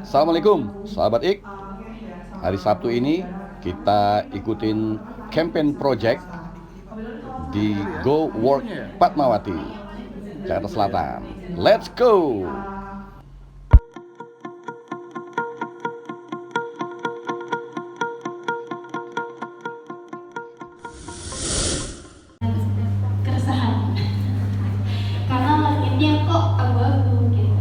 Assalamualaikum sahabat Ik. Hari Sabtu ini kita ikutin campaign project di Go Work Fatmawati, Jakarta Selatan. Let's go. Keresahan karena langitnya kok abu-abu gitu.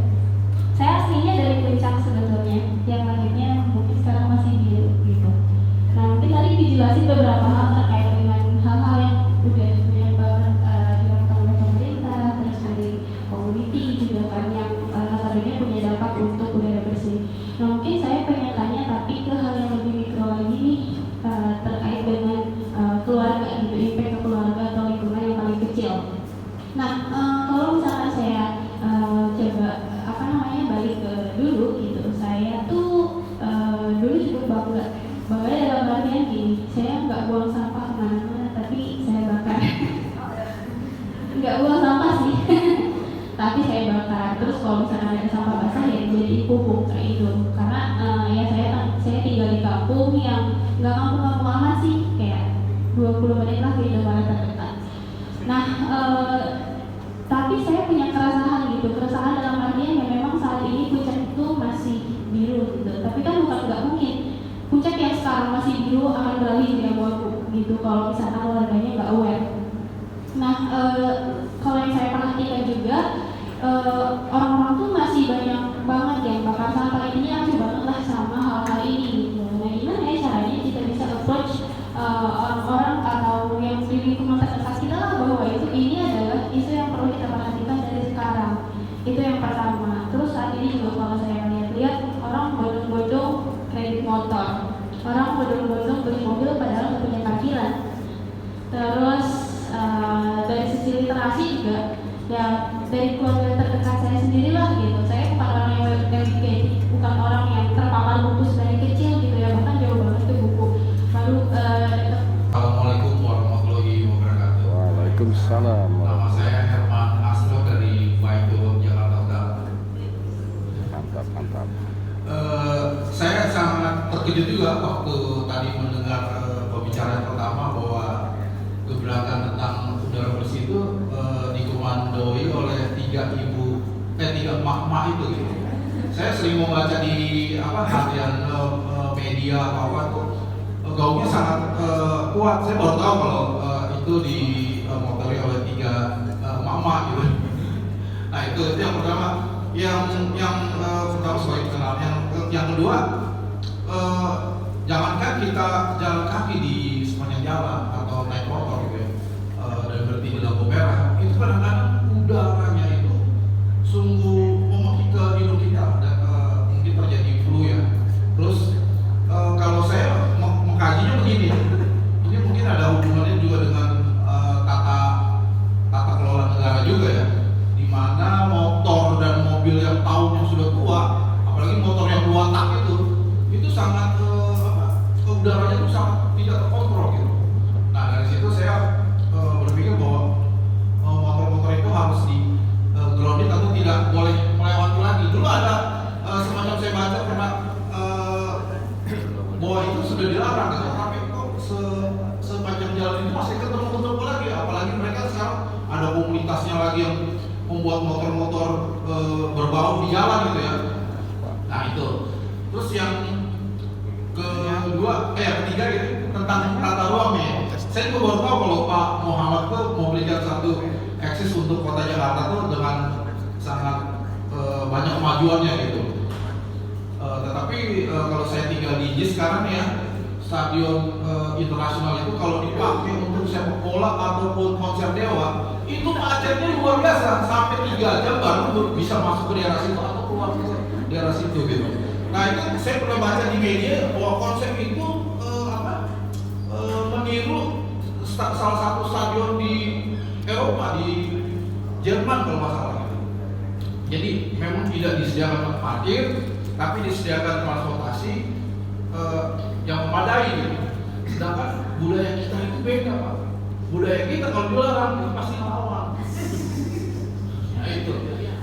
Saya aslinya dari Puncak sebetulnya, yang langitnya mungkin sekarang masih biru gitu. Nah, mungkin tadi dijelasin beberapa hal terkait dengan hal-hal yang udah dilakukan oleh pemerintah, terus dari community juga kan yang notabene punya dampak untuk udara bersih. Nah, mungkin saya pengen tanya tapi ke hal yang lebih mikro lagi nih, terkait dengan keluarga gitu, impact ke keluarga atau lingkungan yang paling kecil. Nah, kalau misalkan saya coba balik ke dulu gitu, saya tuh dulu cukup bangga dalam artian gini, saya nggak buang sampah kemana-mana tapi saya bakar. Nggak buang sampah sih tapi saya bakar. Terus kalau misalkan ada sampah basah ya jadi pupuk kayak itu, karena ya saya tinggal di kampung yang nggak kampung-kampung amat sih, kayak 20 menit lah ke Indomaret terdekat. Nah, tapi saya punya keresahan dalam artian yang memang saat ini Puncak itu masih biru gitu. Tapi kan bukan nggak mungkin Puncak yang sekarang masih biru akan beralih jadi abu-abu gitu kalau misalkan warganya nggak aware. Nah, kalau yang saya perhatikan juga orang-orang tuh masih banyak banget yang bakar sampah, ini aku banget lah sama hal-hal ini gitu. Nah, gimana ya caranya kita bisa approach orang-orang atau yang di lingkungan terdekat kita lah bahwa ini adalah isu yang perlu kita perhatikan dari sekarang. Itu yang pertama. Terus saat ini juga kalau saya lihat orang bodong-bodong kredit motor, orang bodong-bodong beli mobil padahal nggak punya parkiran. Terus dari sisi literasi juga ya dari keluarga terdekat saya sendiri lah gitu. Saya bukan orang yang educated, bukan orang yang terpapar buku dari kecil gitu ya, bahkan jauh banget tuh buku baru Assalamualaikum warahmatullahi wabarakatuh. Waalaikumsalam. Nama saya Herman Asro dari Baitul, Jakarta Utara. Mantap. Saya sangat terkejut juga waktu tadi mendengar pembicaraan pertama bahwa gebrakan tentang udara bersih itu dikomandoi oleh tiga emak-emak itu gitu. Saya sering membaca di harian media apa tuh, gaungnya sangat kuat. Saya baru tahu kalau itu dimotori oleh tiga emak-emak gitu. Nah itu yang pertama. Yang pertama sebagai kenal. Yang kedua, jangankan kita jalan kaki di sepanjang jalan atau naik motor gitu ya, dan berhenti di lampu merah, itu kadang-kadang udaranya itu sungguh memaki ke hidung kita dan mungkin terjadi flu ya. Terus kalau saya mengkajinya begini, ini mungkin ada hubungannya juga dengan tata kelola negara juga ya, di mana motor dan mobil yang tahunnya sudah tua, apalagi motor yang 2 tak itu sangat udaranya itu sangat tidak terkontrol gitu. Nah dari situ saya berpikir bahwa motor-motor itu harus di grounded atau tidak boleh melewati lagi. Dulu ada semacam saya baca pernah bahwa itu sudah dilarang gitu, tapi kok sepanjang jalan itu masih ketemu lagi, apalagi mereka sekarang ada komunitasnya lagi yang membuat motor-motor berbau di jalan gitu ya. Nah itu. Terus yang ketiga gitu, tentang tata ruangnya. Saya juga baru tahu kalau Pak Muhammad tuh mau berikan satu eksis untuk kota Jakarta tuh dengan sangat banyak kemajuannya gitu. Tetapi kalau saya tinggal di JIS sekarang ya, stadion internasional itu kalau dipakai untuk sepak bola ataupun konser dewa, itu macetnya luar biasa, sampai 3 jam baru bisa masuk ke daerah situ atau keluar ke daerah situ gitu. Nah itu saya pernah baca di media bahwa konsep itu meniru salah satu stadion di Eropa, di Jerman kalau nggak salah gitu. Jadi memang tidak disediakan tempat parkir, tapi disediakan transportasi yang memadai gitu. Sedangkan budaya kita itu beda Pak. Budaya kita kalau dilarang itu pasti lawan. Nah itu.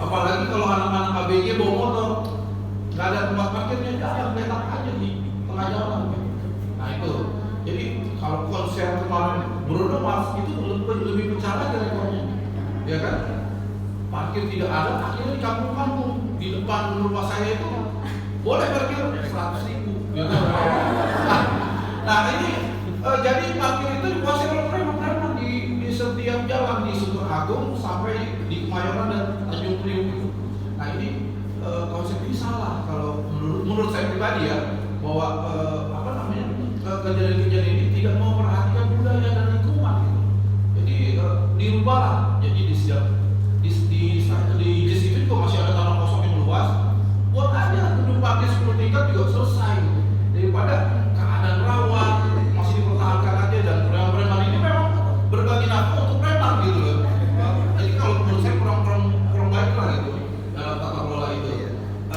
Apalagi kalau anak-anak ABG bawa motor. nggak ada tempat parkirnya, yang letak aja di tengah jalan. Nah itu, jadi kalau konser kemarin Bruno Mars itu lebih pecah lagi rekornya, ya kan? Parkir tidak ada, akhirnya di kampung-kampung di depan rumah saya itu boleh parkir 100.000, ya kan? Nah ini jadi parkir itu dikuasai oleh preman-preman di setiap jalan, di Sultan Agung sampai di Kemayoran dan Tanjung Priok itu. Nah ini konsep ini salah kalau menurut saya pribadi ya, bahwa kejadian-kejadian ini tidak memperhatikan budaya dan lingkungan gitu. Jadi dirubahlah. Jadi di JIS itu juga masih ada tanah kosong yang luas. Buat aja gedung parkir 10 tingkat juga selesai gitu. Daripada keadaan rawan masih dipertahankan aja, dan preman-preman ini memang berbagi nafkah untuk preman gitu loh. Jadi kalau menurut saya kurang baik lah gitu dalam tata kelola itu.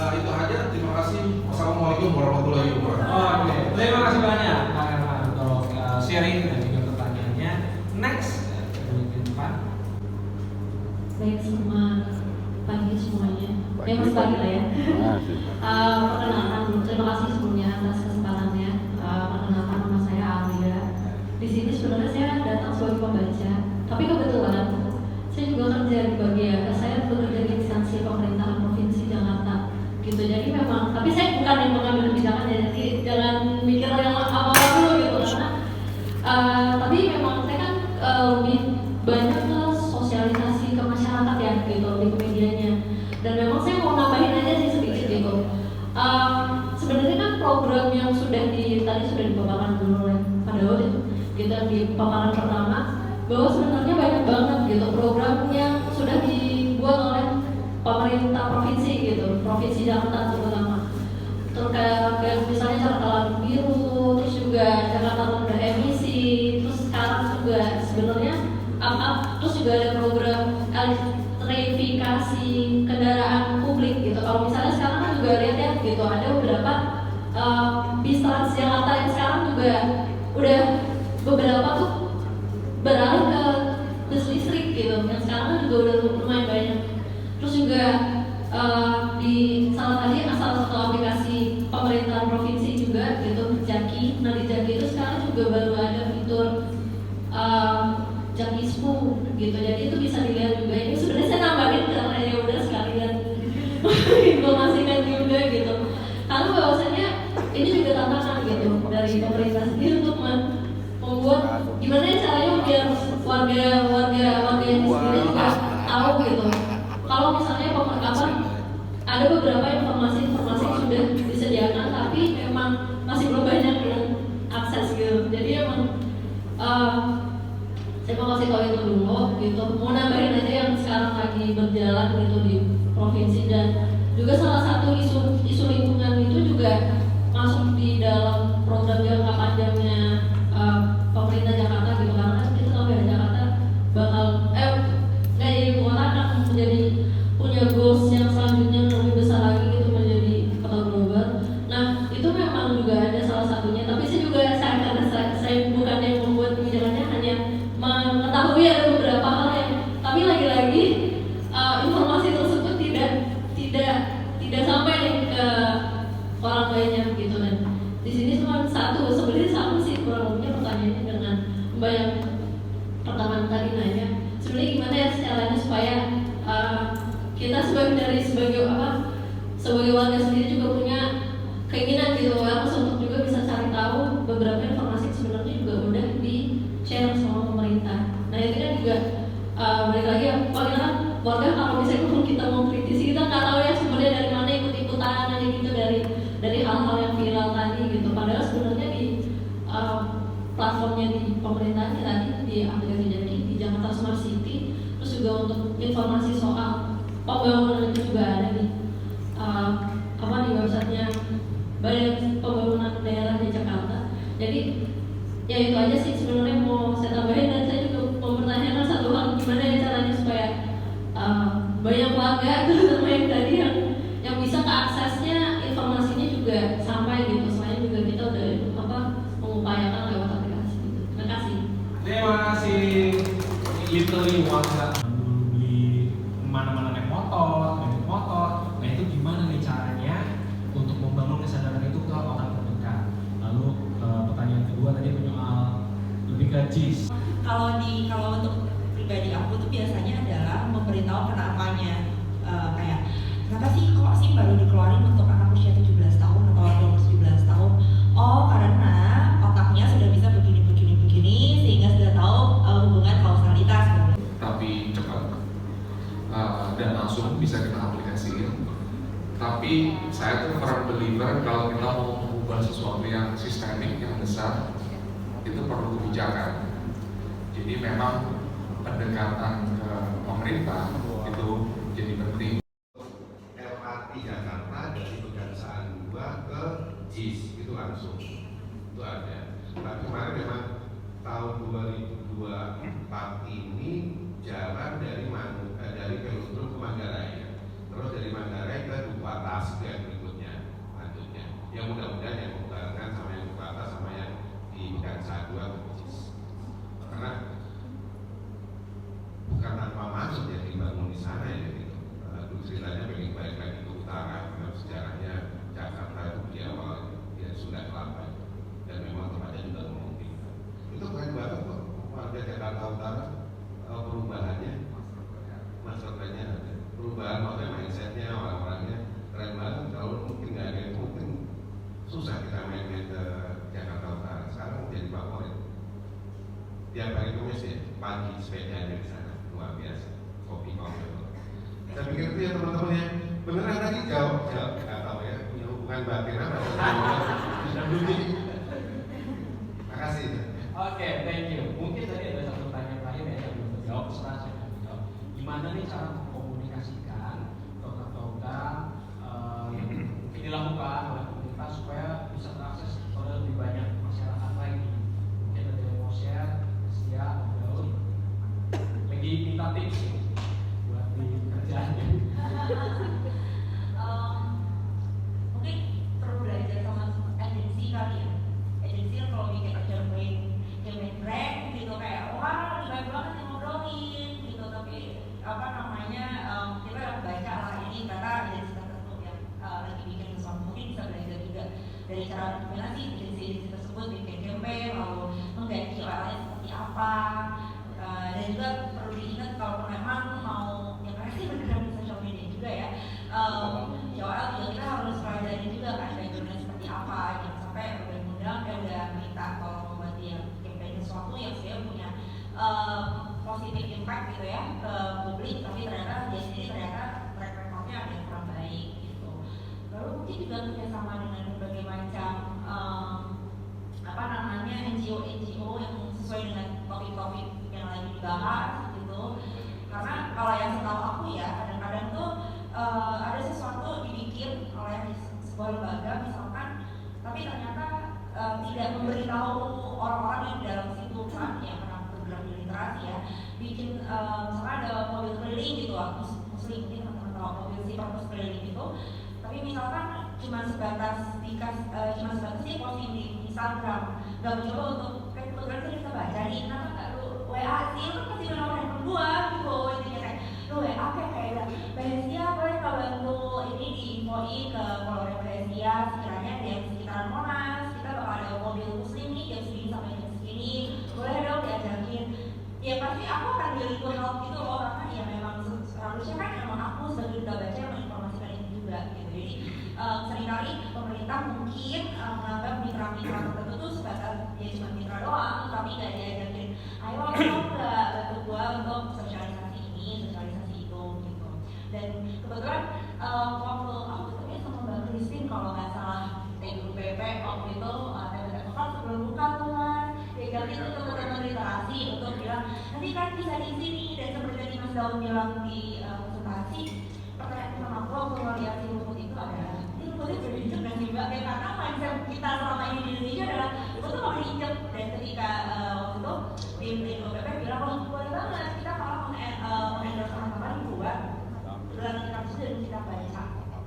Itu aja. Terima kasih. Wassalamualaikum warahmatullahi wabarakatuh. Oke, terima kasih banyak Kang Herman untuk sharing dan juga pertanyaannya. Next, ke depan. Baik, selamat pagi semuanya. Pagi. Masih pagi lah ya. Masih. Perkenalkan, terima kasih sebelumnya atas kesempatannya. Perkenalkan, nama saya Alia. Di sini sebenarnya saya datang sebagai pembaca, tapi kebetulan saya juga kerja di bagian, saya bekerja di instansi pemerintahan provinsi Jakarta. Gitu, jadi memang, tapi saya bukan yang mengambil kebijakan, jadi jangan mikir yang apa-apa dulu gitu, karena tapi memang saya kan lebih banyak ke sosialisasi ke masyarakat ya gitu, lebih ke medianya. Dan memang saya mau nambahin aja sih sedikit gitu. Sebenarnya kan program yang tadi sudah dipaparkan dulu oleh Pak Daud itu, gitu, di paparan pertama, bahwa sebenarnya banyak banget gitu program yang sudah dibuat oleh pemerintah provinsi gitu, provinsi Jakarta terutama. Terkait misalnya Jakarta Lalu Biru, terus juga Jakarta Rendah Emisi, terus sekarang juga sebenarnya terus juga ada program elektrifikasi kendaraan publik gitu. Kalau misalnya sekarang kan juga lihat ya gitu, ada beberapa bis Trans Jakarta yang sekarang juga udah beberapa tuh beralih ke bus listrik gitu, yang sekarang kan juga udah lumayan banyak. Terus juga di salah satu aplikasi pemerintahan provinsi juga gitu, Jaki. Nah di Jaki itu sekarang juga baru ada fitur Jakismu gitu, jadi itu bisa dilihat juga. Ini sebenarnya saya nambahin karena ya udah sekalian informasikan juga gitu, karena bahwasanya ini juga tantangan gitu dari pemerintah sendiri untuk membuat gimana caranya biar warga yang sendiri juga tahu gitu. Kalau misalnya ada beberapa informasi yang sudah disediakan, tapi memang masih belum banyak yang akses gitu. Jadi emang saya mau kasih tahu itu dulu gitu. Mau nambahin aja yang sekarang lagi berjalan gitu di provinsi, dan juga salah satu isu lingkungan itu juga masuk di dalam program jangka panjangnya pemerintah Jakarta gitu, karena kan kita tahu ya Jakarta bakal nggak jadi kota, akan menjadi punya goals yang selanjutnya lebih besar lagi gitu, menjadi kota global. Nah itu memang juga ada salah satunya, tapi karena saya bukan yang membuat kebijakannya, hanya mengetahui ada beberapa hal yang, tapi lagi-lagi informasi tersebut tidak sampai nih ke orang banyak gitu. Dan di sini cuma sebenarnya sama sih kurang lebihnya pertanyaannya dengan Mbak yang pertama tadi nanya, sebenarnya gimana ya caranya supaya kita sebagai warga sendiri juga punya keinginan gitu, harus untuk juga bisa cari tahu beberapa informasi sebenarnya juga udah di share sama pemerintah. Nah itu kan juga balik lagi ya, warga kalau misalnya kita mau kritisi, kita nggak tahu ya sebenarnya dari mana ikut-ikutan aja gitu, dari hal-hal yang viral tadi gitu. Padahal sebenarnya di platformnya di pemerintahan tadi di aplikasi Jaki di Jakarta Smart City, terus juga untuk informasi soal pembangunan itu juga ada di di websitenya Badan Pembangunan Daerah di Jakarta. Jadi ya itu aja sih sebenarnya mau saya tambahin, dan saya juga mempertanyakan satu hal, gimana ya caranya supaya banyak warga terutama yang tadi yang bisa keaksesnya informasinya juga sampai gitu. Selain juga kita udah mengupayakan lewat aplikasi gitu. Terima kasih. Terima kasih. Literally warga beli mana-mana naik motor. Nah itu gimana nih caranya JIS. Kalau untuk pribadi aku tuh biasanya adalah memberitahu kenapanya. Kayak kenapa sih kok SIM baru dikeluarin untuk anak usia 17 tahun atau di umur 17 tahun? Oh, karena otaknya sudah bisa begini sehingga sudah tahu hubungan kausalitas. Tapi cepat dan langsung bisa kita aplikasiin. Tapi saya tuh firm believer kalau kita mau mengubah sesuatu yang sistemik, yang besar, itu perlu kebijakan. Jadi memang pendekatan ke pemerintah itu jadi penting. LRT Jakarta dari Pegangsaan 2 ke JIS itu langsung itu ada. Tapi kemarin memang tahun 2024 ini jalan dari Velodrome ke Manggarai, terus dari Manggarai ke Duku Atas itu yang berikutnya lanjutnya. Yang mudah-mudahan yang membarengkan sama yang Duku Atas sama yang di Pegangsaan 2 ke JIS. Karena bukan tanpa maksud ya dibangun di sana ya gitu. Dulu ceritanya pengen balik lagi ke utara karena sejarahnya Jakarta itu di awal ya sudah kelapa dan memang tempatnya juga memungkinkan. Itu keren banget kok warga Jakarta Utara perubahannya, master plan-nya ada. Perubahan maksudnya mindsetnya orang-orangnya keren banget. Kalau mungkin nggak ada yang mungkin susah kita main-main ke Jakarta Utara. Sekarang jadi favorit. Tiap hari Kamis ya pagi sepedanya di sana luar biasa. Kopi. Saya pikir itu ya teman-teman ya beneran tadi jawab nggak tahu ya punya hubungan batin apa dan lucu. Makasih. Oke, thank you. Mungkin tadi ada satu pertanyaan terakhir ya yang belum terjawab, setelah saya akan jawab. Gimana nih cara mengkomunikasikan program-program yang mungkin dilakukan oleh pemerintah supaya bisa terakses oleh lebih banyak masyarakat lagi? Mungkin ada yang mau share, Sia, Daud. Lagi minta tips ya, buat di kerjaannya. Mungkin perlu belajar sama agensi kali ya. Agensi kan kalau bikin campaign brand gitu kayak wah baik banget yang ngobrolin gitu, tapi apa namanya kita udah baca lah ini kata agensi tertentu yang lagi bikin sesuatu, mungkin bisa belajar juga dari cara gimana sih agensi tersebut bikin campaign lalu mengganti KOL-nya seperti apa. Dan juga perlu diingat kalau memang mau yang pasti bergerak di social media juga ya, KOL juga kita harus pelajari juga kan backgroundnya seperti apa, jangan sampai udah minta tolong membuat dia campaign sesuatu yang sebenarnya punya positif impact gitu ya ke publik, tapi ternyata dia sendiri ternyata track recordnya ada yang kurang baik gitu. Lalu mungkin juga kerjasama dengan berbagai macam apa namanya NGO yang sesuai dengan topik-topik yang lagi dibahas gitu. Karena kalau yang setahu aku ya kadang-kadang tuh ada sesuatu dibikin oleh sebuah lembaga misalkan, tapi ternyata tidak memberitahu orang-orang yang di dalam situ kan yang pernah bergerak di literasi ya, bikin misalkan ada mobil keliling gitu, muslim mungkin teman-teman tahu mobil si purpose keliling itu, tapi misalkan cuma sebatas dia posting di Instagram, nggak mencoba untuk kayak kebetulan sih kita baca nih, kenapa nggak lu WA sih, lu pasti nomor handphone gua gitu, intinya kayak lu WA kayak Behesia boleh nggak bantu ini diinfoin ke follower Behesia sekiranya di sekitaran Monas kita bakal ada mobil muslim nih jam segini sampai jam segini, boleh dong diajakin. Ya pasti aku akan willing to help gitu loh, karena ya memang harusnya kan memang aku sebagai duta baca yang menginformasikan ini juga gitu. Jadi seringkali pemerintah mungkin menganggap mitra-mitra tertentu tuh sebatas dia cuma mitra doang, tapi nggak diajakin ayo mau nggak bantu gua untuk sosialisasi ini, sosialisasi itu gitu. Dan kebetulan waktu aku ketemu sama Mbak Christine kalau nggak salah TGUPP waktu itu kan sebelum buka tuh mas diajakin tuh teman-teman literasi untuk bilang nanti kan bisa di sini, dan seperti tadi Mas Daud bilang di konsultasi, pertanyaan sama aku waktu melihat si rumput itu adalah ini rumputnya udah diinjek dan juga kayak karena mindset kita selama ini di Indonesia adalah rumput tuh mau diinjek, dan ketika waktu itu tim TGUPP bilang oh boleh banget kita malah mengendorse teman-teman buat gelar literasi dan kita baca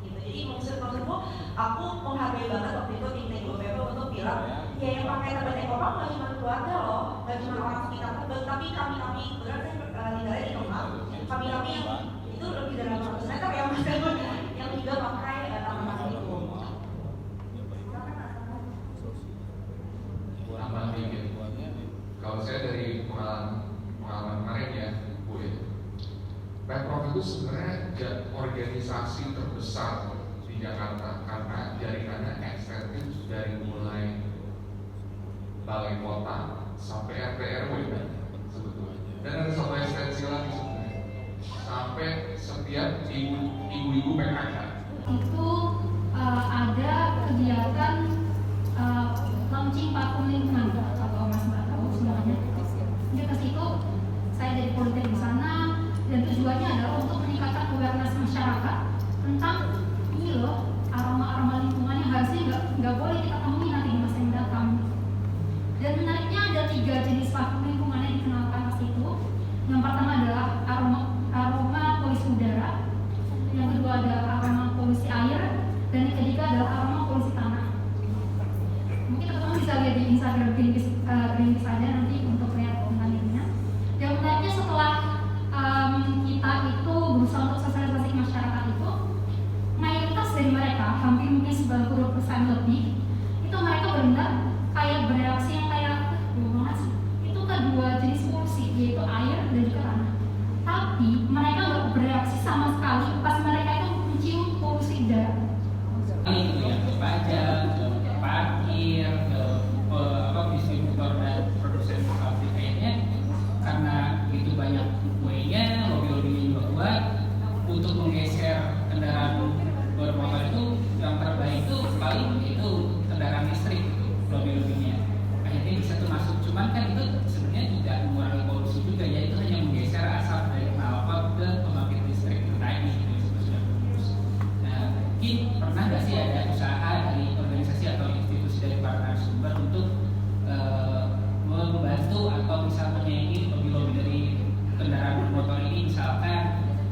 gitu. Jadi maksudku aku menghargai banget waktu itu tim TGUPP untuk bilang ya yang pakai tebet ekopang nggak cuma keluarga loh, nggak cuma orang sekitar tebet, tapi kami kebetulan saya tinggalnya di Kemang, kami yang itu lebih dari 800 meter ya mas yang juga pakai tanaman itu. Tambah dikit. Kalau saya balai kota sampai RT RW sebetulnya. Dan ada satu ekstensi lagi sebenarnya, sampai setiap ibu-ibu PKK. Itu ada kegiatan launching platform lingkungan atau Mas Mbak tahu semuanya. Jadi ke situ saya dari politik di sana dan tujuannya adalah untuk meningkatkan awareness masyarakat tentang ini loh aroma-aroma lingkungan yang harusnya nggak boleh kita temui nanti di masa yang datang. Dan menariknya ada 3 jenis platform lingkungan yang dikenalkan pas itu. Yang pertama adalah aroma polusi udara, yang kedua adalah aroma polusi air, dan yang ketiga adalah aroma polusi tanah. Mungkin teman-teman bisa lihat di Instagram Greenpeace aja nanti untuk lihat tentang ininya. Yang menariknya setelah kita itu berusaha untuk sosialisasi ke masyarakat itu, mayoritas dari mereka, hampir mungkin 90% lebih, itu mereka benar kayak bereaksi yang kayak banget sih. Itu kedua jenis polusi, yaitu air dan juga tanah. Tapi mereka nggak bereaksi sama sekali pas mereka itu mencium polusi udara. Itu ya, ke pajak, ke parkir, ke distributor dan produsen pabrik kayaknya, karena itu banyak kuenya, lobby-lobbynya juga kuat untuk menggeser kendaraan bermotor itu. Yang terbaik itu paling itu kendaraan listrik itu lobby-lobbynya. Akhirnya bisa termasuk, cuman kan itu sebenarnya tidak mengurangi polusi juga ya, itu hanya menggeser asap dari knalpot ke pembangkit listrik itu tadi gitu, sudah bagus. Nah, mungkin pernah nggak sih ada usaha dari organisasi atau institusi dari para narasumber untuk membantu atau misalnya menyaingi lobby-lobby dari kendaraan bermotor ini, misalkan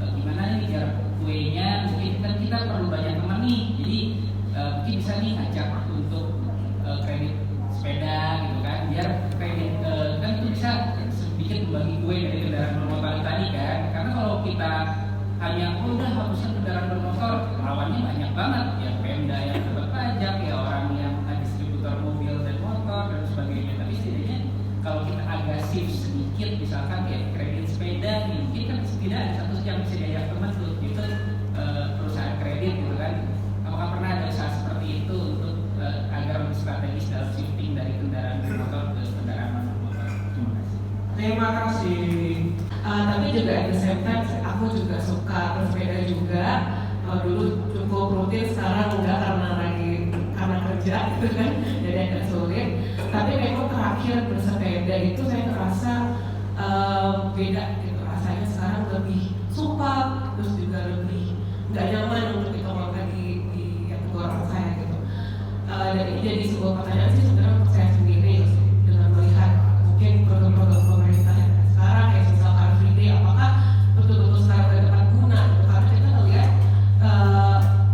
gimana nih biar kuenya, mungkin kan kita perlu banyak teman nih, jadi mungkin bisa nih ngajak untuk kredit sepeda gitu kan, biar kredit kan itu bisa sedikit membagi kue dari kendaraan bermotor tadi kan. Karena kalau kita hanya udah hapuskan kendaraan bermotor, lawannya banyak banget ya, Pemda yang dapat pajak, ya orang yang distributor mobil dan motor dan sebagainya. Tapi setidaknya kalau kita agak shift sedikit, misalkan kayak kredit sepeda nih, mungkin kan tidak ada satu yang bisa diajak teman tuh gitu, perusahaan kredit gitu kan. Apakah pernah ada usaha seperti itu untuk agar lebih strategis dalam shifting dari kendaraan bermotor ke kendaraan non-motor? Terima kasih. Tapi juga at the same time aku juga suka bersepeda juga. Dulu cukup rutin, sekarang enggak karena kerja gitu kan, jadi agak sulit. Tapi memang terakhir bersepeda itu saya ngerasa beda gitu, rasanya sekarang lebih sumpah, terus juga lebih nggak nyaman untuk dikembangkan di tenggorokan saya gitu. Dan ini jadi sebuah pertanyaan sih sebenarnya untuk saya sendiri dengan melihat mungkin program-program pemerintah yang sekarang kayak misal Car Free Day, apakah betul-betul sekarang berdapat guna gitu? Karena kita melihat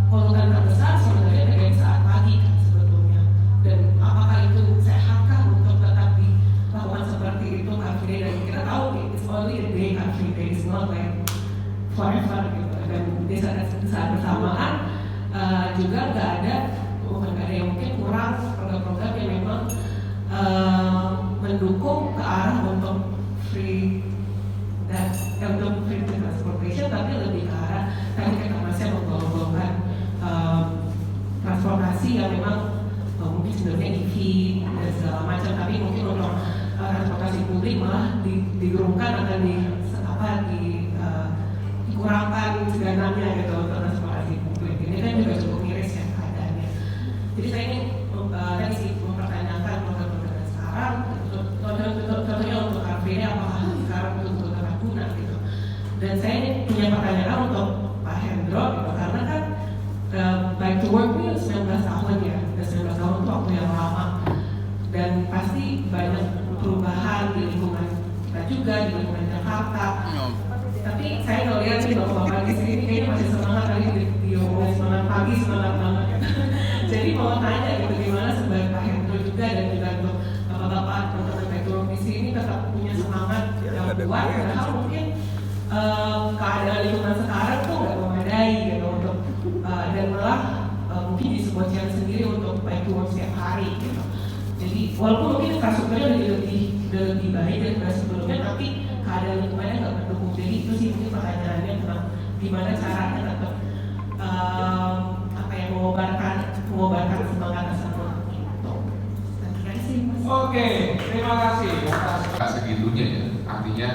polutan terbesar sebenarnya terjadi saat pagi kan sebetulnya. Dan apakah itu sehatkah untuk tetap dilakukan seperti itu Car Free Day? Dan kita tahu it's only a day, Car Free Day is not like forever gitu. Dan di saat bersamaan juga nggak ada yang mungkin kurang program-program yang memang mendukung ke arah untuk free transportation, tapi lebih ke arah tadi kita masih membawa-bawakan transportasi yang memang mungkin sebenarnya EV dan segala macam, tapi mungkin untuk transportasi publik malah digerungkan atau dikurangkan dananya gitu untuk transportasi publik. Ini kan juga cukup miris ya keadaannya. Jadi saya ini tadi sih mempertanyakan program-program sekarang, contohnya untuk Car Free Day apakah sekarang betul-betul dapat guna gitu. Dan saya ini punya pertanyaan untuk Pak Hendro gitu, karena kan Bike to Work ini 19 tahun ya, dan 19 tahun itu waktu yang lama, dan pasti banyak perubahan di lingkungan kita juga, di lingkungan Jakarta. Tapi saya ngeliat sih bapak-bapak di sini kayaknya masih semangat kali diomongin semangat pagi, semangat banget. Jadi mau tanya gitu, gimana sebagai Pak Hendro juga dan juga untuk bapak-bapak teman-teman Bike to Work di sini tetap punya semangat yang kuat, padahal mungkin keadaan lingkungan sekarang tuh nggak memadai gitu untuk dan malah mungkin di sebuah challenge sendiri untuk Bike to Work setiap hari gitu. Jadi walaupun mungkin infrastrukturnya udah lebih baik daripada sebelumnya, tapi keadaan lingkungannya nggak mendukung. Jadi itu sih mungkin pertanyaannya tentang gimana caranya tetap mengobarkan semangat tersebut. Gitu. Terima kasih Mas. Oke, terima kasih. Nggak segitunya ya, artinya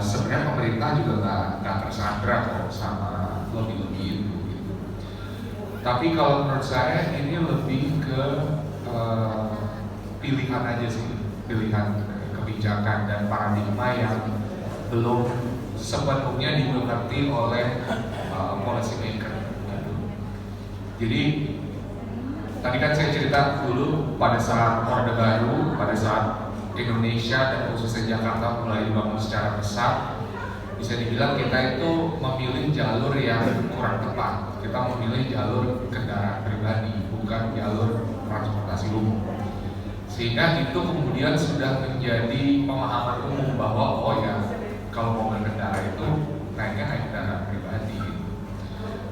sebenarnya pemerintah juga nggak tersandra kok sama lobby-lobby itu gitu. Tapi kalau menurut saya ini lebih ke pilihan aja sih, pilihan kebijakan dan paradigma yang belum sepenuhnya dimengerti oleh policy maker gitu. Jadi tadi kan saya cerita dulu pada saat Orde Baru, pada saat Indonesia dan khususnya Jakarta mulai dibangun secara besar, bisa dibilang kita itu memilih jalur yang kurang tepat. Kita memilih jalur kendaraan pribadi, bukan jalur transportasi umum. Sehingga itu kemudian sudah menjadi pemahaman umum bahwa oh ya, kalau mau berkendara itu naik kendaraan pribadi.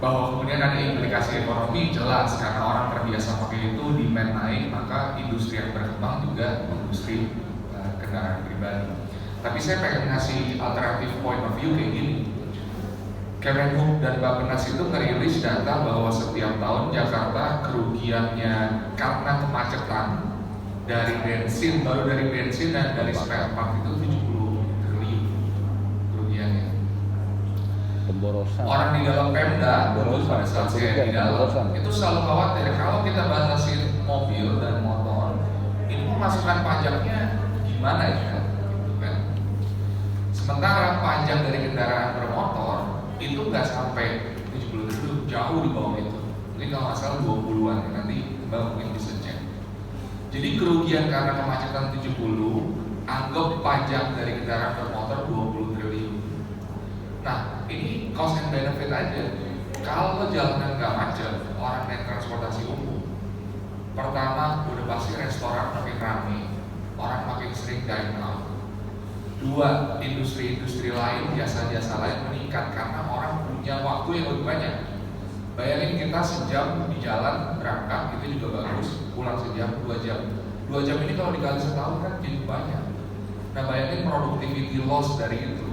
Bahwa kemudian ada implikasi ekonomi jelas karena orang terbiasa pakai itu, demand naik, maka industri yang berkembang juga industri kendaraan pribadi. Tapi saya pengen ngasih alternatif point of view kayak gini. Kemenhub dan Bappenas itu merilis data bahwa setiap tahun Jakarta kerugiannya karena kemacetan dari bensin, baru dari bensin dan dari spare part itu 70 triliun kerugiannya. Pemborosan. Orang di dalam Pemda, dulu pada saat saya di dalam, itu selalu khawatir kalau kita batasin mobil dan motor, ini pemasukan pajaknya gimana ya? Gitu kan. Sementara pajak dari kendaraan bermotor itu nggak sampai 70 triliun, jauh di bawah itu. Ini kalau nggak salah 20-an, nanti Mbak mungkin bisa cek. Jadi kerugian karena kemacetan 70, anggap pajak dari kendaraan bermotor 20 triliun. Nah, ini cost and benefit aja. Kalau jalanan nggak macet, orang naik transportasi umum, pertama udah pasti restoran makin ramai, orang makin sering dine out. Dua, industri-industri lain, jasa-jasa lain meningkat karena orang punya waktu yang lebih banyak. Bayangin kita sejam di jalan berangkat itu juga bagus, pulang sejam, 2 jam. 2 jam ini kalau dikali setahun kan jadi banyak. Nah bayangin productivity loss dari itu.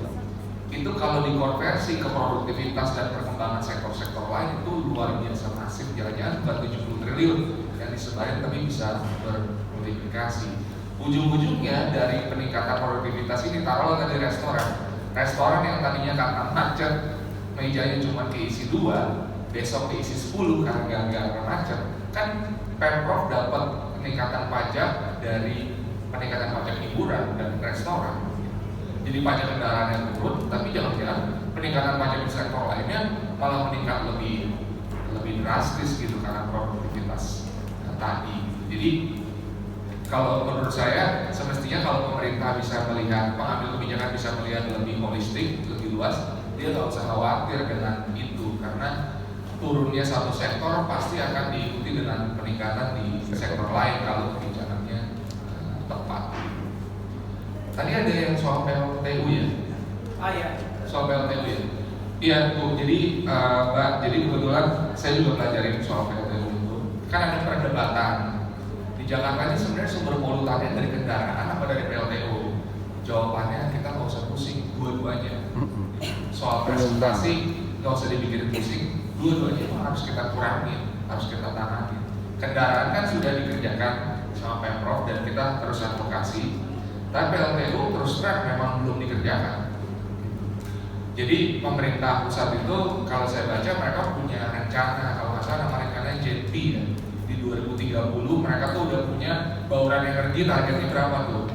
Itu kalau dikonversi ke produktivitas dan perkembangan sektor-sektor lain itu luar biasa masif. Jangan-jangan bukan 70 triliun yang disebarin tapi bisa bermultiplikasi. Ujung-ujungnya dari peningkatan produktivitas ini taruhlah dari restoran yang tadinya karena macet mejanya cuma keisi 2, besok keisi 10 karena nggak macet, kan Pemprov dapat peningkatan pajak dari peningkatan pajak hiburan dan restoran. Jadi pajak kendaraan yang turun, tapi jangan-jangan peningkatan pajak di sektor lainnya malah meningkat lebih drastis gitu karena produktivitas tadi. Jadi kalau menurut saya semestinya kalau pemerintah bisa melihat, pengambil kebijakan bisa melihat lebih holistik, lebih luas, dia nggak usah khawatir dengan itu karena turunnya satu sektor pasti akan diikuti dengan peningkatan di sektor lain kalau kebijakannya tepat. Tadi ada yang soal PLTU ya? Iya. Soal PLTU ya? Iya Bu, jadi Mbak, jadi kebetulan saya juga pelajarin soal PLTU itu. Kan ada perdebatan di Jakarta ini sebenarnya sumber polutannya dari kendaraan apa dari PLTU? Jawabannya kita nggak usah pusing, dua-duanya. Soal presentasi nggak usah dibikin pusing. Dua-duanya itu harus kita kurangi, harus kita tangani. Kendaraan kan sudah dikerjakan sama Pemprov dan kita terus advokasi. Tapi PLTU terus terang memang belum dikerjakan. Jadi pemerintah pusat itu kalau saya baca mereka punya rencana, kalau nggak salah nama rencananya JET ya. Di 2030 mereka tuh udah punya bauran energi targetnya berapa tuh.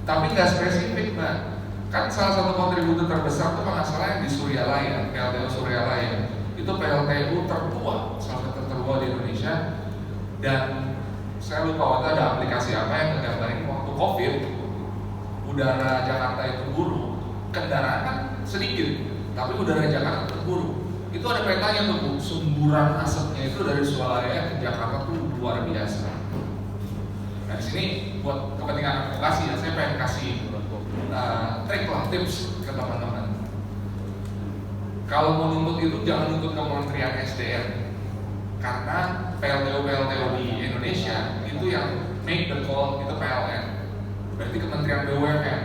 Tapi nggak spesifik Mbak. Kan salah satu kontributor terbesar tuh masalah yang di Suryalaya, PLTU Suryalaya. Itu PLTU tertua, salah satu tertua di Indonesia. Dan saya lupa waktu ada aplikasi apa yang menggambarin waktu COVID udara Jakarta itu buruk, kendaraan kan sedikit, tapi udara Jakarta itu buruk. Itu ada petanya tuh Bu, sumburan asapnya itu dari Suryalaya ke Jakarta tuh luar biasa. Nah di sini buat kepentingan advokasi ya, saya pengen kasih trik lah, tips ke teman-teman. Kalau mau nuntut itu jangan nuntut Kementerian SDM, karena PLTU di Indonesia itu yang make the call itu PLN, berarti Kementerian BUMN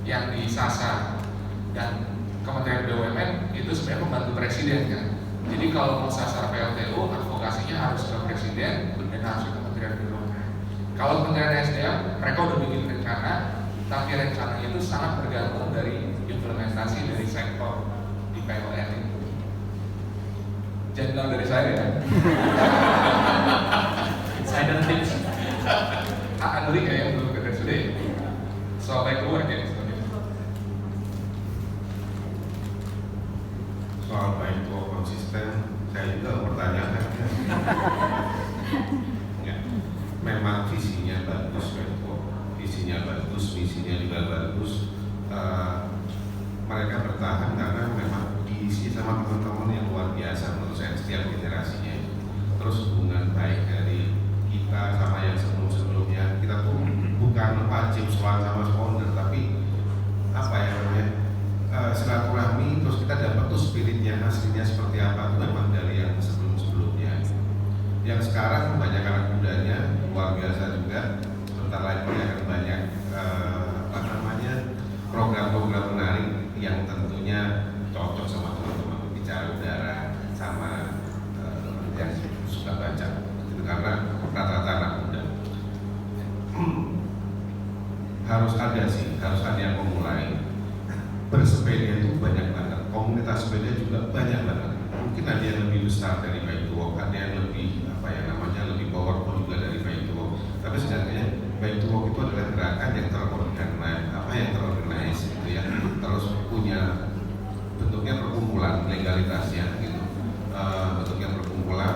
yang disasar, dan Kementerian BUMN itu sebenarnya membantu presiden kan. Jadi kalau mau sasar PLTU, advokasinya harus ke presiden dan harus ke Kementerian BUMN. Kalau Kementerian SDM, mereka udah bikin rencana, tapi rencananya itu sangat bergantung dari implementasi dari sektor di PLN itu. Jangan bilang dari saya ya. Insider tips. Andri kayaknya belum ke RSUD. Soal back to work ya. Soal baik itu konsisten, saya juga mempertanyakan. Ya, memang visinya bagus, visinya bagus, misinya juga bagus. Mereka bertahan karena memang diisi sama teman-teman yang luar biasa menurut saya setiap generasinya. Terus hubungan baik dari kita sama yang sebelum-sebelumnya, kita tuh bukan wajib soal sama founder, tapi apa ya namanya, silaturahmi, terus kita dapat tuh spiritnya aslinya seperti apa, itu memang dari yang sebelum-sebelumnya. Yang sekarang banyak anak mudanya luar biasa juga, sebentar lagi akan banyak program-program menarik yang tentunya cocok sama teman-teman bicara udara sama yang suka baca, itu karena rata-rata anak muda. Harus ada yang memulai. Bersepeda itu banyak banget, komunitas sepeda juga banyak banget. Mungkin ada yang lebih besar dari Bike to Walk, ada yang lebih lebih powerful juga dari Bike to Walk. Tapi sebenarnya Bike to Walk itu adalah gerakan yang terorganize, gitu ya. Terus punya bentuknya perkumpulan, legalitasnya gitu. Bentuknya perkumpulan,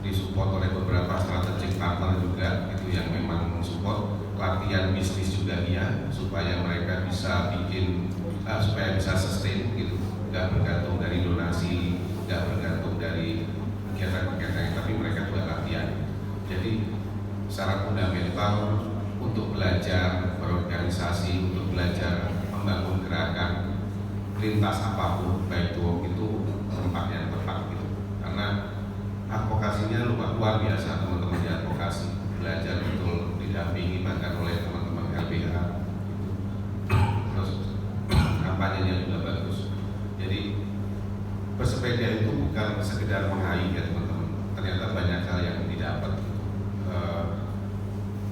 disupport oleh beberapa strategic partner juga gitu yang memang mensupport. Latihan bisnis juga dia supaya mereka bisa bikin supaya bisa sustain gitu, nggak bergantung dari donasi, nggak bergantung dari kegiatan-kegiatan, tapi mereka juga latihan. Jadi secara fundamental untuk belajar berorganisasi, untuk belajar membangun gerakan lintas apapun, baik itu tempat yang tepat gitu. Karena advokasinya luar biasa, teman-teman di advokasi belajar betul didampingi bahkan oleh teman-teman LBH gitu. Terus kampanyenya juga bagus. Jadi bersepeda itu bukan sekedar mengayuh ya teman-teman. Ternyata banyak hal yang didapat.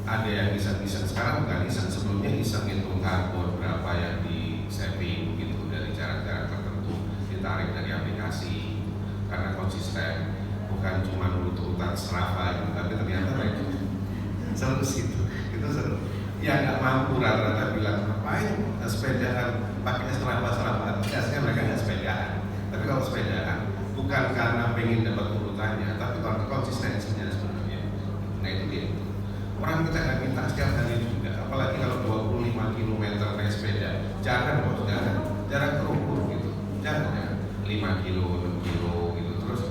Ada yang iseng-iseng, sekarang bukan iseng, sebelumnya iseng hitung karbon berapa yang di saving gitu dari jarak-jarak tertentu, ditarik dari aplikasi karena konsisten, bukan cuma urut-urutan Strava gitu, tapi ternyata mereka seru itu seru. Ya nggak mampu rata-rata bilang ngapain sepedaan pakai Strava, biasanya mereka nggak sepedaan. Tapi kalau sepedaan bukan karena pengen dapat urutannya, tapi karena konsistensinya sebenarnya. Nah itu dia. Orang kita nggak minta setiap hari juga, apalagi kalau 25 km naik sepeda. Jangan bos, jangan terukur gitu. Jangan 5 kilo, 6 kilo gitu. Terus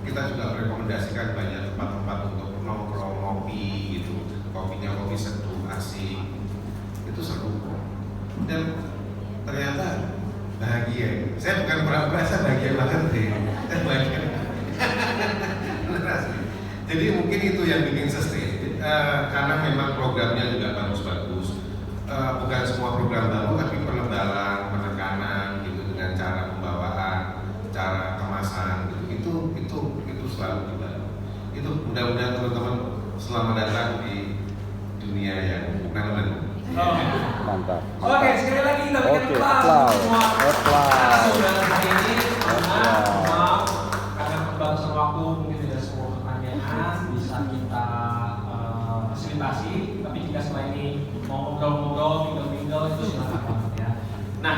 kita juga merekomendasikan banyak tempat-tempat untuk nongkrong, ngopi gitu. Kopinya kopi seduh, asik. Itu seru. Dan ternyata bahagia. Saya bukan pura-pura, saya bahagia banget deh. Saya bahagia. Jadi mungkin itu yang bikin sustain. Karena memang programnya juga bagus-bagus. Bukan semua program baru, tapi penebalan, penekanan gitu dengan cara pembawaan, cara kemasan gitu. Itu selalu dibantu. Itu mudah-mudahan teman-teman selamat datang di dunia yang menang. Mantap. Oke, sekali lagi kita berikan applause. Sudah hari ini maaf karena keterbatasan waktu mungkin tidak semua pertanyaan bisa kita fasilitasi, tapi jika setelah ini mau ngobrol-ngobrol, tinggal itu silakan banget ya. Nah,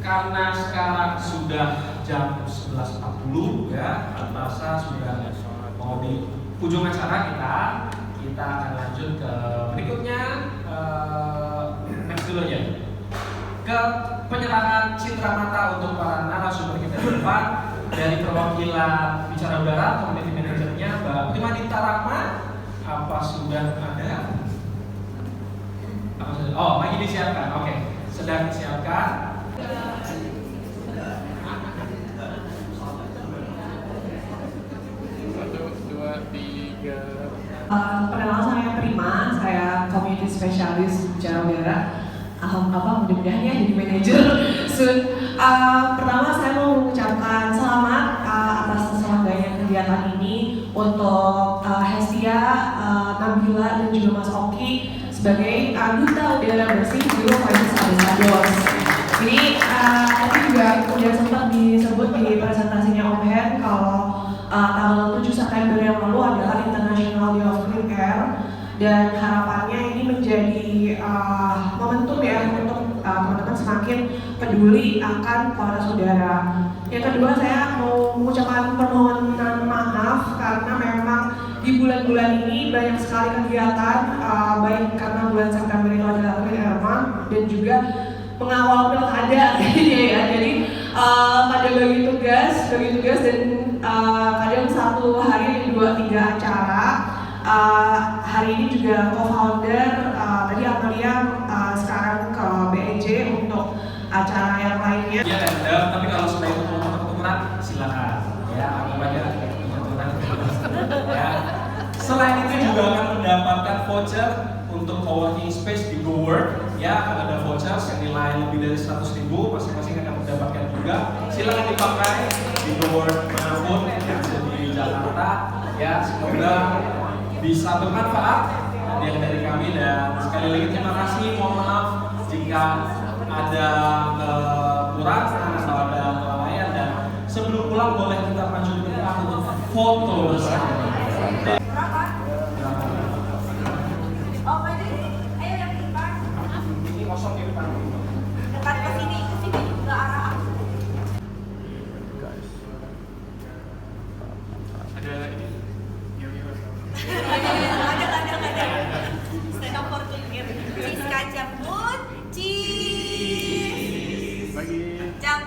karena sekarang sudah jam 11.40 ya, terasa sudah mau di ujung acara kita akan lanjut ke berikutnya. Next dulu aja ke penyerahan citra mata untuk para narasumber kita di depan dari perwakilan Bicara Udara, community manajernya Mbak Primadita Rahma. Apa sudah ada? Oh, lagi disiapkan. Oke, sedang disiapkan. Perkenalan saya Prima, saya community specialist Bicara Udara. Mudah-mudahan ya jadi manajer soon. Pertama saya mau mengucapkan selamat atas keselamatan kegiatan ini untuk Hestia, Nabila dan juga Mas Oki sebagai duta udara bersih Biro Finance Ambassadors. Jadi tadi juga udah sempat disebut di presentasinya Om Hen kalau tanggal 7 September yang lalu adalah International Day of Clean Air, dan harapannya ini menjadi momentum ya untuk teman-teman semakin peduli akan kualitas udara. Yang kedua, saya mau mengucapkan permohonan maaf karena memang di bulan-bulan ini banyak sekali kegiatan, baik karena bulan September itu adalah Clean Air Month dan juga mengawal pilkada ya. Jadi pada bagi tugas dan kadang satu hari 2-3 acara. Hari ini juga co-founder tadi Amalia sekarang ke BEJ untuk acara yang lainnya. Ya, tapi kalau sudah itu mau tukeran silakan ya, anggap aja tukeran ya. Selain itu juga akan mendapatkan voucher untuk coworking space di GoWork ya, akan ada voucher yang nilai lebih dari 100.000, masing-masing akan mendapatkan juga. Silakan dipakai di GoWork manapun yang ada di Jakarta ya, semoga bisa bermanfaat yang dari kami. Dan sekali lagi terima kasih, mohon maaf jika ada kurang atau ada kelalaian, dan sebelum pulang boleh kita maju ke depan untuk foto bersama. Oh, Pak Jadi, ayo yang di depan. Ini kosong di depan. Dekat ke sini ke arah aku. Guys. Ada ini. Ada. Stand up for clear. Cheese kacang pun, cheese. Kacang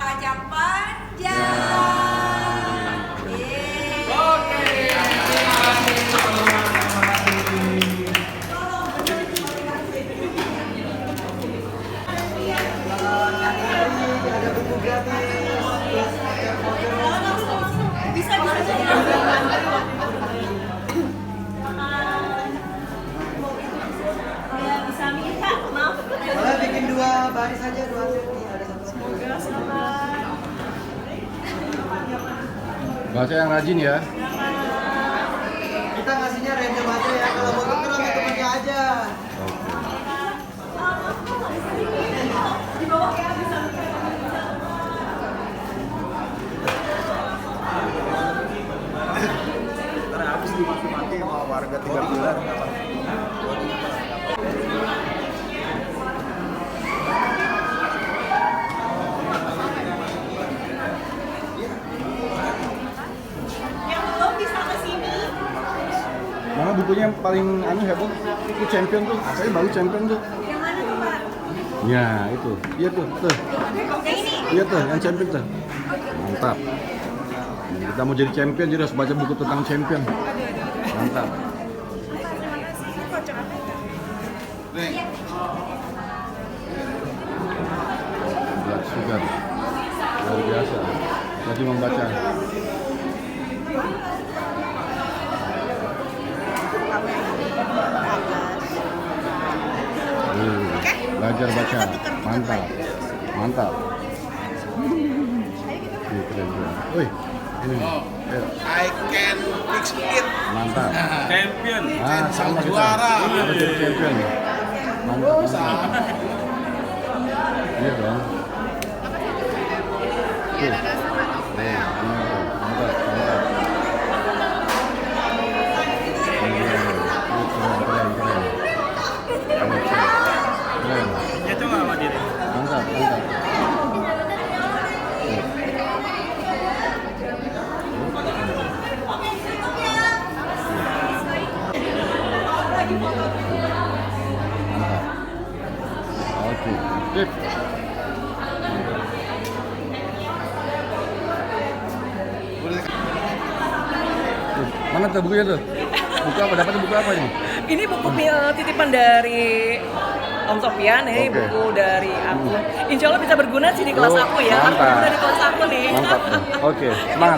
panjang. Oke. Terima kasih teman-teman. Ada buku gratis. Bisa. Bisa minta, maaf. Boleh bikin 2 baris aja, 2 set nih, ada satu. Semoga selamat. Baca yang rajin ya. Kita ngasihnya random aja ya, kalau mau tuker sama temennya aja. Di bawah ya bisa. Karena habis dimaki-maki sama warga 3 bulan. Yang belum bisa ke sini. Mana bukunya yang paling heboh? Itu Champion tuh. Saya baru Champion tuh. Yang mana tuh, Pak? Ya, itu. Iya tuh. Yang ini. Iya tuh, yang Champion tuh. Mantap. Kita mau jadi champion, jadi harus baca buku tentang champion. Mantap. Blood sugar. Luar biasa. Jadi membaca. Belajar baca. Mantap. Mantap. Ini keren juga. Wih, ini. Ayo. I can fix it. Mantap. Champion. Sama kita. Juara. Harus jadi champion. Mantap. Iya dong. Tuh. Mantap. Keren. Ya coba sama dia. Mantap. Oke. Sip. Mana tuh bukunya tuh? Buku apa? Dapat buku apa ini? Ini buku titipan dari Om Sofian, ini Oke. buku dari aku. Insya Allah bisa berguna sih di kelas Oh, aku ya. Harus mantap. berguna di kelas aku nih. Mantap. Oke,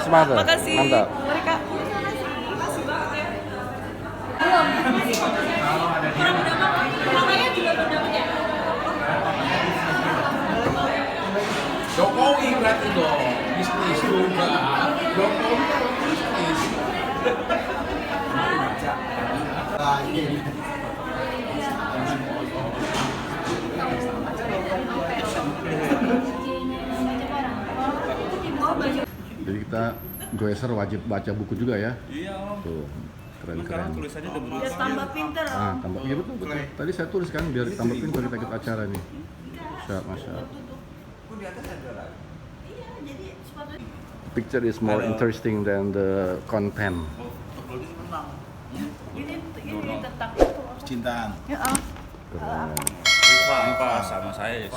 semangat. Makasih. Mantap. Mari Kak. Jokowi berarti dong, bisnis juga. Jokowi kan bisnis. Jadi kita goeser wajib baca buku juga ya. Iya om. Tuh, Sekarang keren-keren. tulisannya udah berubah. Biar tambah pinter om. Ah, tambah iya betul betul. Tadi saya tulis kan biar tambah pintar kita ikut acara nih. Masya Allah. Iya, jadi sepatu Picture is more interesting than the content. ini tentang itu. Cintaan. Ya, Keren. Apa sama saya?